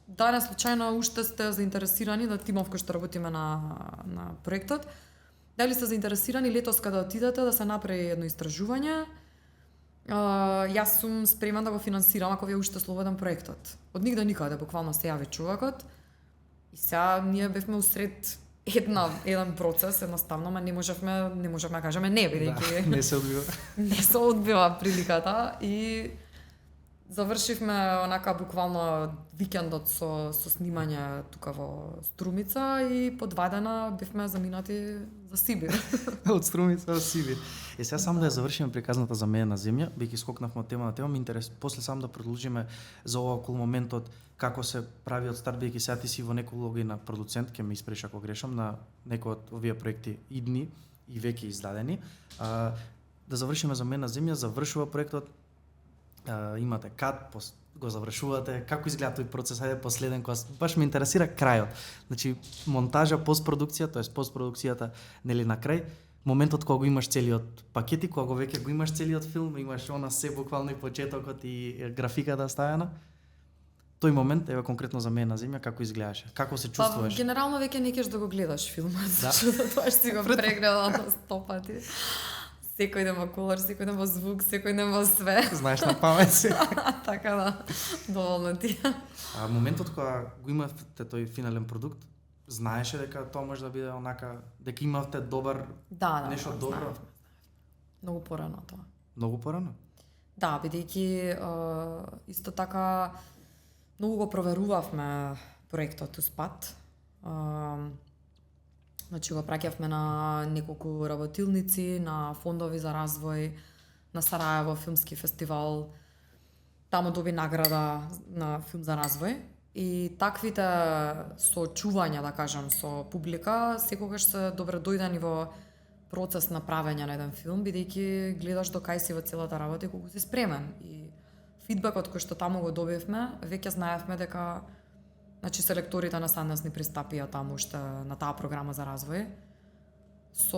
да, не случајно уште сте заинтересирани, да тимов кој што работиме на проектот, дали сте заинтересирани летос кога отидете да се направи едно истражување, јас сум спремен да го финансирам ако ви е уште слободен проектот. Од нигде никаде буквално се јави човекот и сега ние бевме усред еден процес, едноставно, ма не можевме да кажеме не, бидејќи не се одбива. Не се одбива приликата и завршивме онака буквално викендот со снимање тука во Струмица и по 2 дена бевме заминати за Сибир. Од Струмица до Сибир. Сега само да ја завршиме Приказната за мене на земја, бидејќи скокнавме од тема на тема, ми интерес после само да продолжиме за ова околу моментот како се прави од старт, бидејќи сега ти си во некој улога и на продуцент, ќе ме испреш ако грешам, на некој од овие проекти идни и веќе издадени. Да завршиме за мене на земја, завршува проектот, имате кат, го завршувате, како изгледа тој процес, ајде последен, баш ме интересира крајот. Значи монтажа, постпродукција, тоест постпродукцијата нели на крај, моментот кога го имаш целиот пакет и кога веќе го имаш целиот филм, имаш она се буквално и почетокот и графиката ставена. Тој момент, еве конкретно за мене на земја, како изгледаше? Како се чувствуваш? Па, генерално веќе не кеш да го гледаш филмот, Да. зашто тоа си го прегледал на 100 пати. Секој ден во колор, секој ден во звук, секој ден во све. Знаеш на памет се. Така да, доволно ти. Моментот кога го имавте тој финален продукт, знаеше дека тоа може да биде онака, дека имавте добар нешто добро? знаев. Многу порано тоа. Многу порано? Да, бидејќи исто така многу го проверувавме проектот успат. Значи го праќавме на неколку работилници, на фондови за развој, на Сараево филмски фестивал. Таму доби награда на филм за развој. И таквите соочувања, да кажам, со публика, секогаш се добре дојдени во процес на правење на еден филм, бидејќи гледаш до кај си во целата работа и колку си спремен. И фидбекот кој што таму го добивме, веќе знаевме дека значи селекторите на Санденс ни пристапија таму уште на таа програма за развој со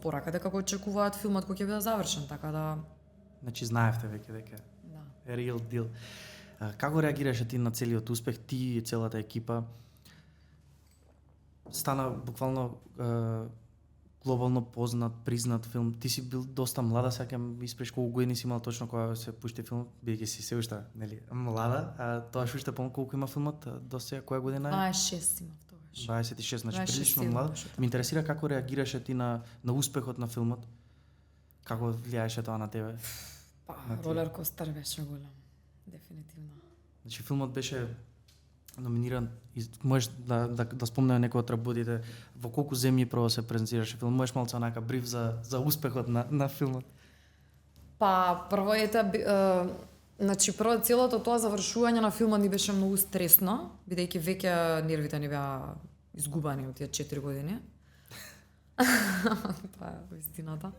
порака дека го очекуваат филмот кој ќе биде завршен, така да Значи знаевте веќе дека да. real deal. Како реагираше ти на целиот успех, ти и целата екипа? Стана буквално глобално познат, признат филм. Ти си бил доста млада, сеќавам испреш колку години си имал точно кога се пушти филмот, бидејќи си се уште, нели, млада, а тоа уште помнам колку има филмот, до сега која година е? 26 имав тогаш. 26, значи 26 прилично имам млад. точно така. Ме интересира како реагираше ти на успехот на филмот. Како влијаеше тоа на тебе? Па, на ти? ролеркостер беше голем. Дефинитивно. Значи филмот беше номиниран и можеш да спомнеме некои од работите во колку земји прво се презентираше филм. Можеш малку онака бриф за успехот на филмот. Па, прво значи прво целото тоа завршување на филмот ни беше многу стресно, бидејќи веќе нервите ни беа изгубени од тие 4 години. Тоа е вистината.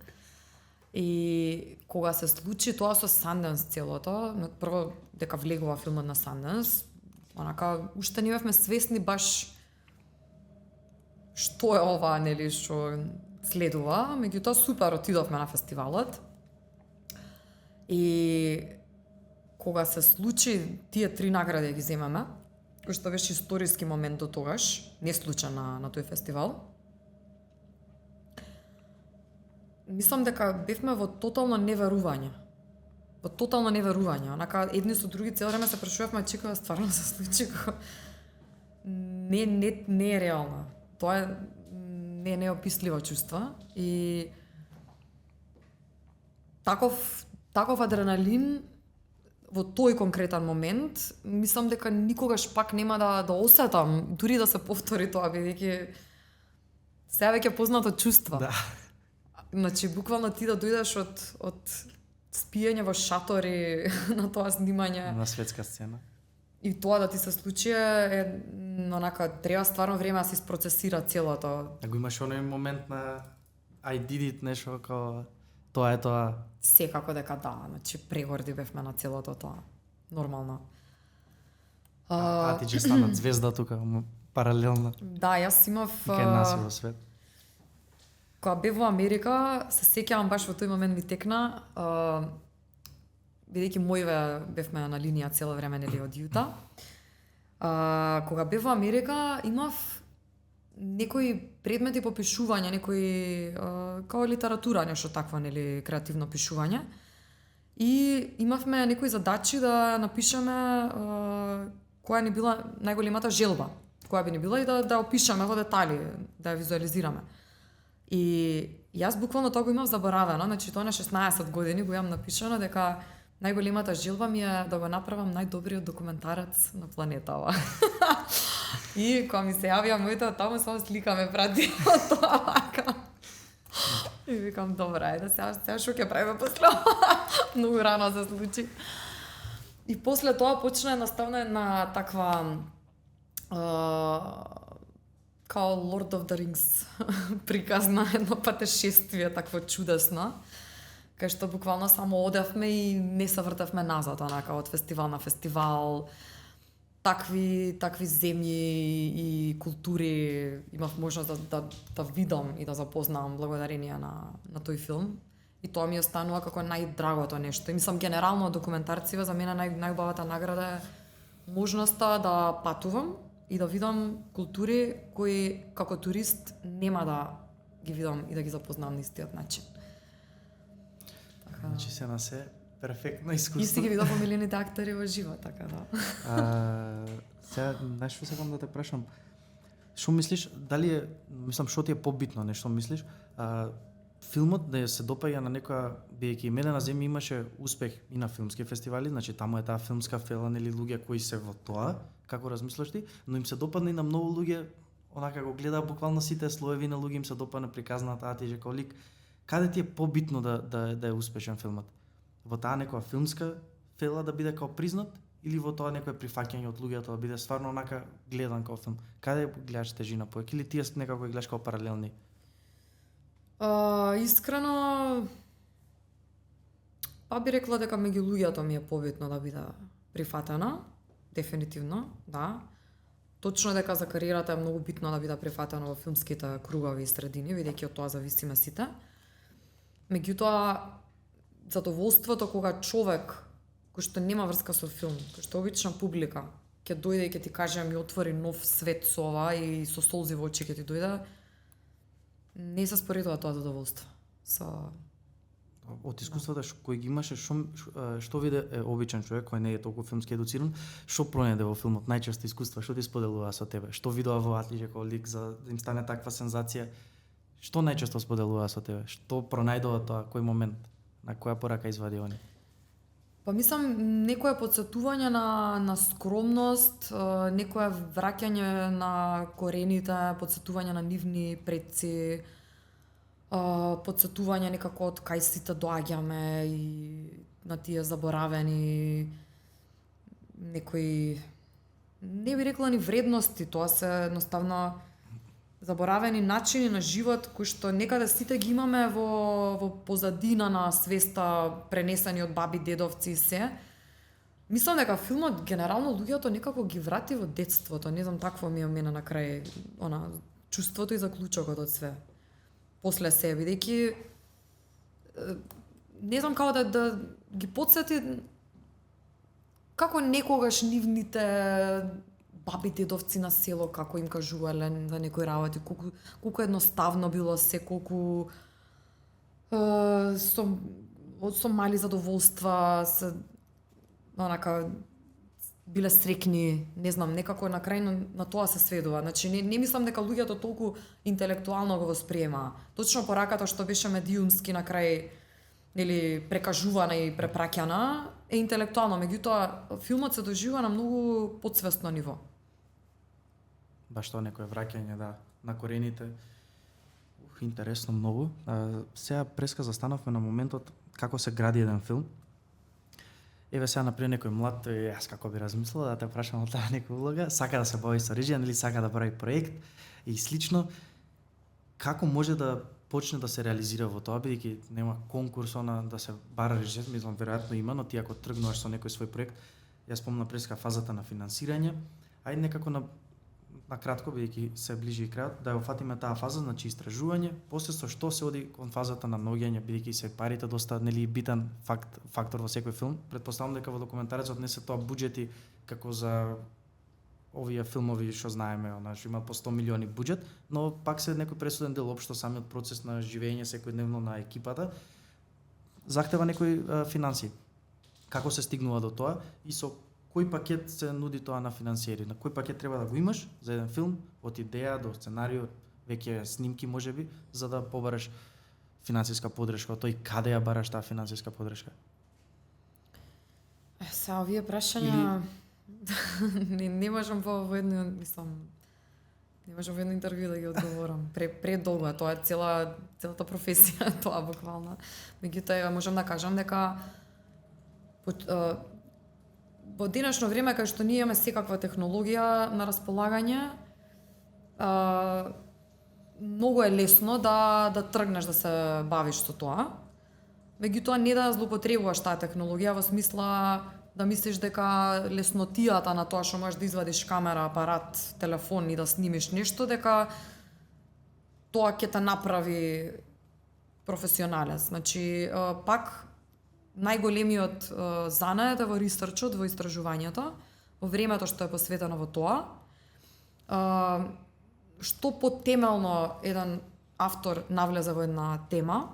И кога се случи тоа со Санденс целото, прво дека влегува филмот на Санденс, онака уште не бевме свесни баш што е ова, нели, што следува, меѓутоа супер отидовме на фестивалот. И кога се случи тие 3 награди ги земеме, кој што беше историски момент до тогаш, не случај на тој фестивал. Мислам дека бевме во тотално неверување. Во тотално неверување. Онака едни со други цел време се прашувавме чека стварно се случи како не е реално. Тоа е неописливо чувство и таков адреналин во тој конкретен момент, мислам дека никогаш пак нема да осетам, дури да се повтори тоа, бидејќи сега веќе познато чувство. Да. Значи, буквално ти да дојдеш од спиење во шатори на тоа снимање. На светска сцена. И тоа да ти се случи е онака, треба стварно време да се isprocesira целото. А го имаш оној момент на I did it, нешто како тоа е тоа. Секако дека да, значи прегорди бевме на целото тоа. Нормално. А ти ќе станат звезда тука, паралелно. Да, јас имав... Ке наси во свет. Кога бев во Америка, се сеќавам баш во тој момент ми текна, бидејќи мојве бевме на линија цело време, нели, од Јута. Кога бев во Америка, имав некои предмети по пишување, некои као литература, нешто такво, нели, креативно пишување. И имавме некои задачи да напишеме која ни била најголемата желба, која би ни била и да опишеме во детали, да ја визуализираме. И јас буквално тоа го имав заборавено, значи тоа на 16 години го имам напишано дека најголемата желба ми е да го направам најдобриот документарец на планетава. И кога ми се јавија моето таму само слика ме прати од тоа вака. И викам добра, ајде сега што ќе правиме после ова? Многу рано се случи. И после тоа почна едноставно една таква као Lord of the Rings приказна едно патешествие такво чудесно, кај што буквално само одевме и не се вртевме назад, онака од фестивал на фестивал. Такви земји и култури имав можност да видам и да запознавам благодарение на тој филм. И тоа ми останува како најдрагото нешто. И мислам генерално документарците за мене најубавата награда е можноста да патувам и да видам култури кои како турист нема да ги видам и да ги запознам на истиот начин. Така. Значи се на се перфектно искуство. И си ги видов омилените актери во живо, така да. Сега, знаеш што сакам да те прашам? Што мислиш, дали е, мислам, што ти е побитно, нешто мислиш? Филмот да се допаѓа на некоја, бидејќи Медена земја имаше успех и на филмски фестивали, значи таму е таа филмска фела, нели луѓе кои се во тоа, како размислаш ти, но им се допадна и на многу луѓе онака го гледа буквално сите слоеви на луѓе им се допадна приказната Атиџе као лик. Каде ти е побитно да е успешен филмот? Во таа некоја филмска фела да биде као признат или во тоа некое прифаќање од луѓето да биде стварно онака гледан као филм? Каде гледаш тежина повеќе или тие некако ги гледаш као паралелни? Искрено, па би рекла дека меѓу луѓето ми е побитно да биде прифатена, дефинитивно, да. Точно е дека за кариерата е многу битно да биде прифатена во филмските кругови и средини, бидејќи од тоа зависиме сите. Меѓутоа, задоволството кога човек кој што нема врска со филм, кој што обична публика, ќе дојде и ќе ти каже ми отвори нов свет со ова и со солзи во очи ќе ти дојде, не се споредува тоа задоволство со Од искуството кој ги имаше, што виде е обичен човек кој не е толку филмски едуциран, што пронајде во филмот, најчесто искуства, што ти споделува со тебе, што видува во Атиџе као лик за да им стане таква сензација, што најчесто споделува со тебе, што пронајдува тоа, кој момент, на која порака извади они? Па мислам некое потсетување на скромност, некое враќање на корените, потсетување на нивни предци, потсетување некако од кај сите доаѓаме и на тие заборавени некои, не би рекла ни вредности, тоа се едноставно заборавени начини на живот кои што некаде сите ги имаме во позадина на свеста, пренесени од баби, дедовци и се. Мислам дека филмот генерално луѓето некако ги врати во детството, не знам, такво ми е мене на крај, чувството и заклучокот од све. После се, бидејќи не знам како да ги потсети како некогаш нивните баби, дедовци на село како им кажувале за некои работи, колку едноставно било се, колку со мали задоволства се онака биле срекни, не знам, некако на крај на тоа се сведува. Значи не мислам дека луѓето толку интелектуално го восприемаа. Точно пораката што беше медиумски на крај, нели, прекажувана и препраќана е интелектуално, меѓутоа филмот се доживува на многу подсвесно ниво. Баш тоа некое враќање, да, на корените. Интересно многу. Сега преска застанавме на моментот како се гради еден филм. Еве сега например некој млад, јас како би размислил да те прашам од таа некоја улога, сака да се бави со режија или сака да прави проект и слично, како може да почне да се реализира во тоа, бидејќи нема конкурс да се бара режисер, мислам веројатно има, но ти ако тргнуваш со некој свој проект, јас спомнам преска фазата на финансирање, ајде некако на кратко, бидејќи се ближи крајот, да ја офатиме таа фаза, значи истражување, после со што се оди кон фазата на наоѓање, бидејќи се парите доста нели битен фактор во секој филм. Претпоставам дека во документарецот не се тоа буџети како за овие филмови што знаеме, што имаат по 100 милиони буџет, но пак се некој пресуден дел општо самиот процес на живење секојдневно на екипата захтева некои финансии. Како се стигнува до тоа и со кој пакет се нуди тоа на финансиери? На кој пакет треба да го имаш за еден филм, од идеја до сценарио, веќе снимки можеби, за да побараш финансиска подршка, тој каде ја бараш таа финансиска подршка? Са овие прашања не можам во едно, мислам, не можам во едно интервју да ги одговорам. Предолго е, тоа е целата професија, тоа буквално. Меѓутоа можам да кажам дека во денешно време кај што ние имаме секаква технологија на располагање, многу е лесно да тргнеш да се бавиш со тоа. Меѓутоа не да злоупотребуваш таа технологија во смисла да мислиш дека леснотијата на тоа што можеш да извадиш камера, апарат, телефон и да снимиш нешто, дека тоа ќе те направи професионалец. Значи, пак најголемиот занает е во ресерчот, во истражувањето, во времето што е посветено во тоа. Што потемелно еден автор навлезе во една тема,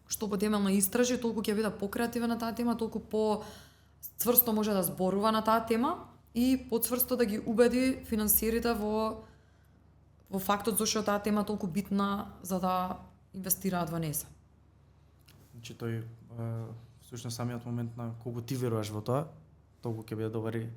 што потемелно истражи, толку ќе биде покреативен на таа тема, толку по-цврсто може да зборува на таа тема и поцврсто да ги убеди финансиерите во фактот зашто таа тема толку битна за да инвестираат во неа. Значи всушност самиот момент на колку ти веруваш во тоа, толку ќе биде добар и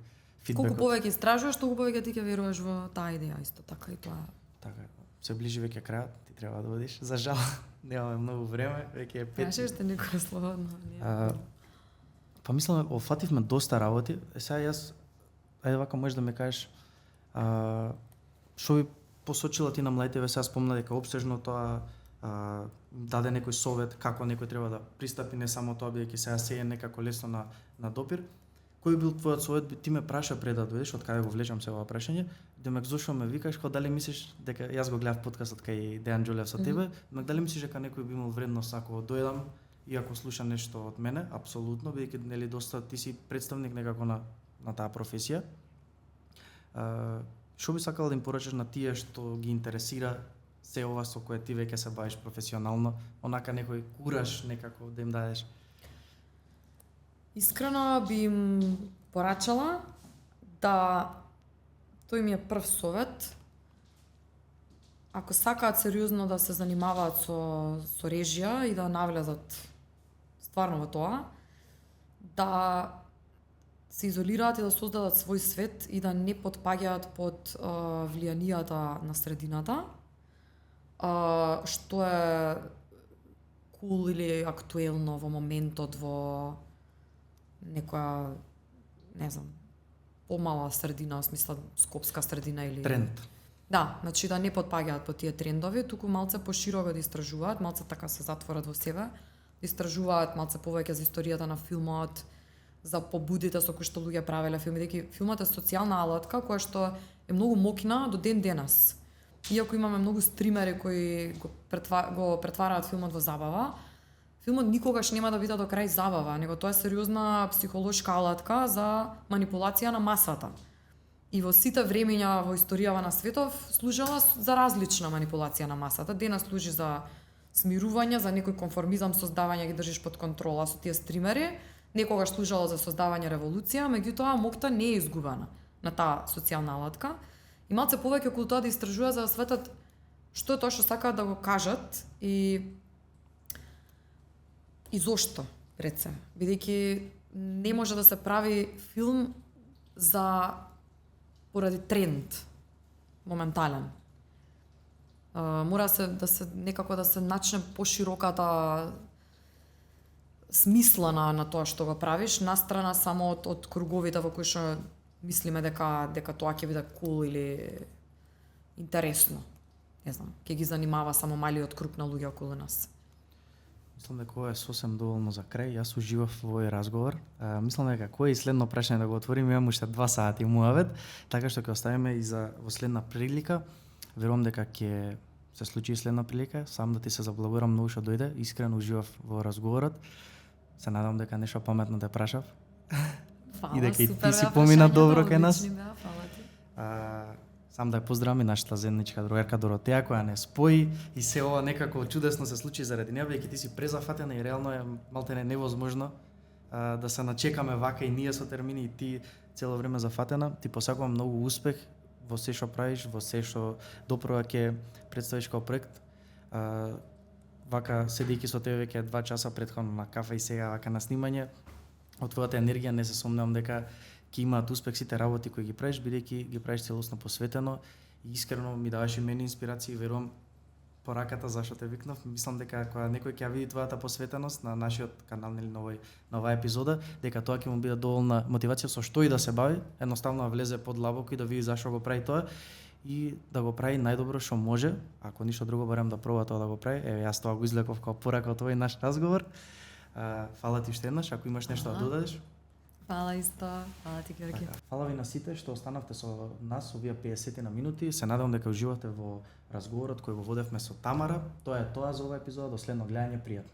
фидбекот. Колку повеќе истражуваш, толку повеќе ти ќе веруваш во таа идеја исто така и тоа. Така, се ближи веќе крајот, ти треба да одиш. За жал, немаме многу време, веќе е 5. Кажеш што некој слободно. Па мислам, офативме доста работи. Сега јас, ајде вака можеш да ме кажеш, што би посочила ти на младите, сега спомна дека опсежно тоа даде некој совет како некој треба да пристапи, не само тоа бидејќи сега се е некако лесно на допир. Кој бил твојот совет? Ти ме праша пред да дојдеш, од каде го влечам се ова прашање, демек зошто ме викаш, кога дали мислиш дека јас го гледав подкастот кај Дејан Џулев со тебе, демек дали мислиш дека некој би имал вредност ако дојдам и ако слуша нешто од мене? Апсолутно, бидејќи нели доста ти си представник некако на таа професија. Што би сакал да им порачаш на тие што ги интересира се ова со кое ти веќе се бавиш професионално, онака некој кураж некако да им дадеш? Искрено би им порачала да тој ми е прв совет. Ако сакаат сериозно да се занимаваат со режија и да навлезат стварно во тоа, да се изолираат и да создадат свој свет и да не потпаѓаат под влијанијата на средината, што е кул или актуелно во моментот во некоја, не знам, помала средина, во смисла скопска средина или Тренд. Да, значи да не потпаѓаат по тие трендови, туку малце пошироко да истражуваат, малце така се затворат во себе, да истражуваат малце повеќе за историјата на филмот, за побудите со кои што луѓе правеле филми, дека филмот е социјална алатка која што е многу моќна до ден денес. Иако имаме многу стримери кои го претвараат филмот во забава, филмот никогаш нема да биде до крај забава, него тоа е сериозна психолошка алатка за манипулација на масата. И во сите времења во историјава на светов служела за различна манипулација на масата. Денес служи за смирување, за некој конформизам, создавање ги држиш под контрола со тие стримери, некогаш служела за создавање револуција, меѓутоа моќта не е изгубена на таа социјална алатка. И малце повеќе околу тоа да истражуваат за да светат што е тоа што сакаат да го кажат и зошто пред се. Бидејќи не може да се прави филм поради тренд моментален. Мора да се некако да се начне пошироката смисла на тоа што го правиш, настрана само од круговите во кои што мислиме дека тоа ќе биде кул или интересно. Не знам, ќе ги занимава само малиот круг на луѓе околу нас. Мислам дека ова е сосем доволно за крај. Јас уживав во овој разговор. Мислам дека кој е следно прашање да го отвориме, имам уште 2 сати муавет, така што ќе оставиме и за во следна прилика. Верувам дека ќе се случи и следна прилика. Сам да ти се заблагодарам многу што дојде. Искрено уживав во разговорот. Се надам дека нешто паметно те прашав. Фала, и дека и супер ти си беа помина прашањата, добро кај нас. одлични беа, фала ти. Сам да ја поздравам и нашата заедничка другарка Доротеја која не спои и се ова некако чудесно се случи заради неа, бидејќи ти си презафатена и реално е малтене невозможно да се начекаме вака и ние со термини и ти цело време зафатена. Ти посакувам многу успех во се што правиш, во се што допро ќе представиш како проект. Вака седејќи со тебе веќе 2 часа претходно на кафе и сега вака на снимање, од твојата енергија не се сомневам дека ќе имаат успех сите работи кои ги правиш, бидејќи ги правиш целосно посветено и искрено ми даваш и мене инспирација и верувам пораката зашто те викнав. Мислам дека кога некој ќе види твојата посветеност на нашиот канал или на оваа епизода, дека тоа ќе му биде доволна мотивација со што и да се бави, едноставно да влезе подлабоко и да види зашто го прави тоа и да го прави најдобро што може. Ако ништо друго, барем да проба тоа да го прави. Еве јас тоа го извлеков како порака од овој наш разговор. Фала ти уште еднаш, ако имаш нешто да додадеш. Фала исто, фала ти, Георги. Фала ви на сите што останавте со нас овие 50 на минути. Се надам дека уживате во разговорот кој го водевме со Тамара. Тоа е тоа за оваа епизода. До следно гледање, пријатно.